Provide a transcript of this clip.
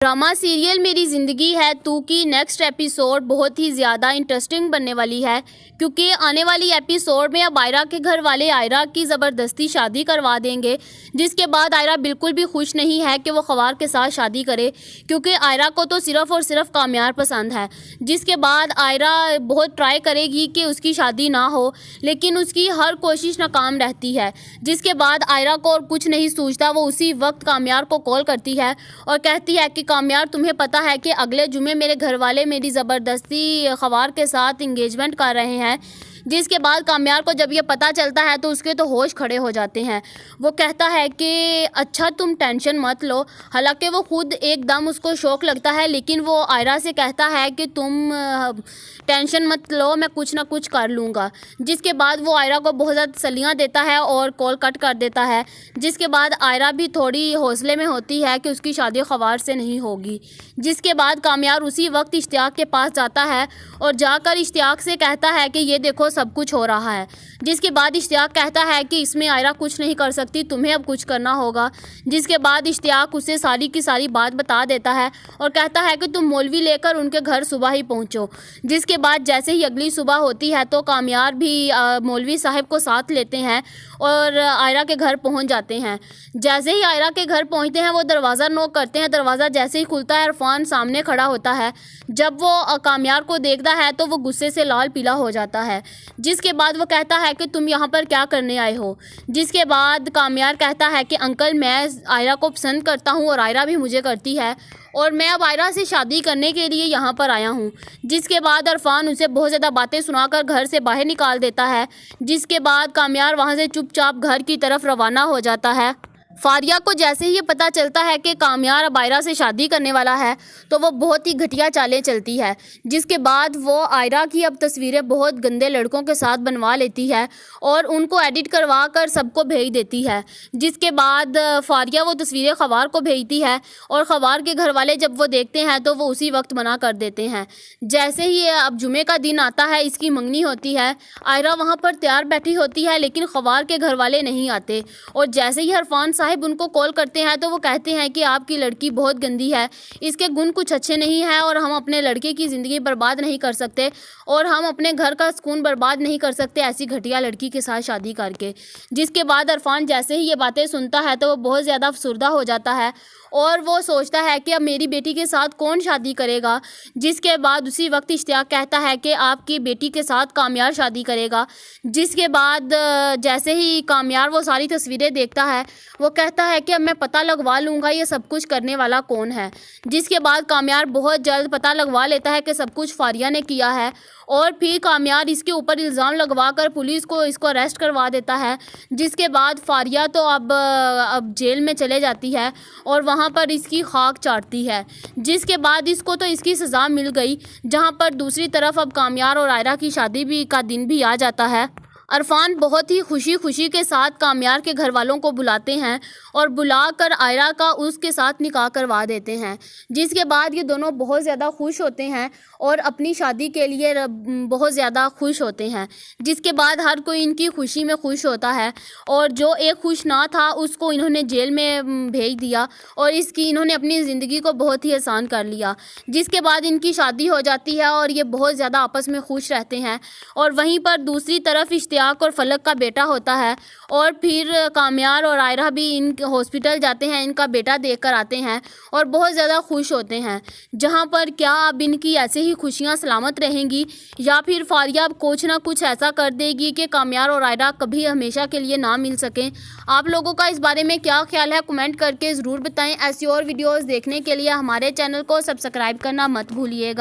Drama serial मेरी ज़िंदगी है 2 की नेक्स्ट एपिसोड बहुत ही ज़्यादा इंटरेस्टिंग बनने वाली है, क्योंकि आने वाली एपिसोड में अब आयरा के घर वाले आयरा की ज़बरदस्ती शादी करवा देंगे, जिसके बाद आयरा बिल्कुल भी खुश नहीं है कि वो ख्वार के साथ शादी करे, क्योंकि आयरा को तो सिर्फ़ और सिर्फ कामयार पसंद है। जिसके बाद आयरा बहुत ट्राई करेगी कि उसकी शादी ना हो, लेकिन उसकी हर कोशिश नाकाम रहती है। जिसके बाद आयरा को और कुछ नहीं सूझता, वो उसी वक्त कामयार को कॉल करती है और कहती है कि कामयार, तुम्हें पता है कि अगले जुमे मेरे घर वाले मेरी ज़बरदस्ती ख्वार के साथ इंगेजमेंट कर रहे हैं। जिसके बाद कामयार को जब ये पता चलता है तो उसके तो होश खड़े हो जाते हैं। वो कहता है कि अच्छा तुम टेंशन मत लो। हालांकि वो खुद एकदम उसको शौक लगता है, लेकिन वो आयरा से कहता है कि तुम टेंशन मत लो, मैं कुछ ना कुछ कर लूँगा। जिसके बाद वो आयरा को बहुत ज़्यादा तसल्लियाँ देता है और कॉल कट कर देता है। जिसके बाद आयरा भी थोड़ी हौसले में होती है कि उसकी शादी ख्वार से नहीं होगी। जिसके बाद कामयार उसी वक्त इश्तियाक के पास जाता है और जाकर इश्तियाक से कहता है कि ये देखो सब कुछ हो रहा है। जिसके बाद इश्तियाक कहता है कि इसमें आयरा कुछ नहीं कर सकती, तुम्हें अब कुछ करना होगा। जिसके बाद इश्तियाक उसे सारी की सारी बात बता देता है और कहता है कि तुम मौलवी लेकर उनके घर सुबह ही पहुंचो। जिसके बाद जैसे ही अगली सुबह होती है तो कामयार भी मौलवी साहब को साथ लेते हैं और आयरा के घर पहुंच जाते हैं। जैसे ही आयरा के घर पहुंचते हैं वो दरवाज़ा नॉक करते हैं। दरवाज़ा जैसे ही खुलता है इरफान सामने खड़ा होता है। जब वो कामयार को देखता है तो वो गुस्से से लाल पीला हो जाता है। जिसके बाद वो कहता है कि तुम यहाँ पर क्या करने आए हो। जिसके बाद कामयार कहता है कि अंकल, मैं आयरा को पसंद करता हूँ और आयरा भी मुझे करती है और मैं अब आयरा से शादी करने के लिए यहाँ पर आया हूँ। जिसके बाद इरफान उसे बहुत ज़्यादा बातें सुनाकर घर से बाहर निकाल देता है। जिसके बाद कामयार वहाँ से चुपचाप घर की तरफ रवाना हो जाता है। फारिया को जैसे ही ये पता चलता है कि कामयार अब आयरा से शादी करने वाला है तो वो बहुत ही घटिया चालें चलती है। जिसके बाद वो आयरा की अब तस्वीरें बहुत गंदे लड़कों के साथ बनवा लेती है और उनको एडिट करवा कर सबको भेज देती है। जिसके बाद फारिया वो तस्वीरें ख्वार को भेजती है और ख्वार के घर वाले जब वो देखते हैं तो वो उसी वक्त मना कर देते हैं। जैसे ही अब जुमे का दिन आता है, इसकी मंगनी होती है। आयरा वहाँ पर तैयार बैठी होती है, लेकिन ख्वार के घर वाले नहीं आते और जैसे ही इरफान साहब उनको कॉल करते हैं तो वो कहते हैं कि आपकी लड़की बहुत गंदी है, इसके गुण कुछ अच्छे नहीं हैं और हम अपने लड़के की ज़िंदगी बर्बाद नहीं कर सकते और हम अपने घर का सुकून बर्बाद नहीं कर सकते ऐसी घटिया लड़की के साथ शादी करके। जिसके बाद इरफान जैसे ही ये बातें सुनता है तो वो बहुत ज़्यादा अफसुर्दा हो जाता है और वो सोचता है कि अब मेरी बेटी के साथ कौन शादी करेगा। जिसके बाद उसी वक्त इश्तियाक कहता है कि आपकी बेटी के साथ कामयार शादी करेगा। जिसके बाद जैसे ही कामयार वो सारी तस्वीरें देखता है वो कहता है कि अब मैं पता लगवा लूँगा ये सब कुछ करने वाला कौन है। जिसके बाद कामयार बहुत जल्द पता लगवा लेता है कि सब कुछ फारिया ने किया है और फिर कामयार इसके ऊपर इल्ज़ाम लगवा कर पुलिस को इसको अरेस्ट करवा देता है। जिसके बाद फारिया तो अब जेल में चले जाती है और वहाँ पर इसकी खाक चाटती है। जिसके बाद इसको तो इसकी सज़ा मिल गई, जहाँ पर दूसरी तरफ अब कामयार और आयरा की शादी भी का दिन भी आ जाता है। इरफान बहुत ही खुशी के साथ कामयार के घर वालों को बुलाते हैं और बुलाकर आयरा का उसके साथ निकाह करवा देते हैं। जिसके बाद ये दोनों बहुत ज़्यादा खुश होते हैं और अपनी शादी के लिए बहुत ज़्यादा खुश होते हैं। जिसके बाद हर कोई इनकी खुशी में खुश होता है और जो एक खुश ना था उसको इन्होंने जेल में भेज दिया और इन्होंने अपनी ज़िंदगी को बहुत ही आसान कर लिया। जिसके बाद इनकी शादी हो जाती है और ये बहुत ज़्यादा आपस में खुश रहते हैं। और वहीं पर दूसरी तरफ इश्तियाक और फलक का बेटा होता है और फिर कामयार और आयरा भी इन हॉस्पिटल जाते हैं, इनका बेटा देख कर आते हैं और बहुत ज़्यादा खुश होते हैं। जहाँ पर क्या अब इनकी ऐसे ही खुशियाँ सलामत रहेंगी या फिर फारिया अब कुछ ना कुछ ऐसा कर देगी कि कामयार और आयरा कभी हमेशा के लिए ना मिल सकें। आप लोगों का इस बारे में क्या ख्याल है, कमेंट करके ज़रूर बताएं। ऐसी और वीडियोज़ देखने के लिए हमारे चैनल को सब्सक्राइब करना मत भूलिएगा।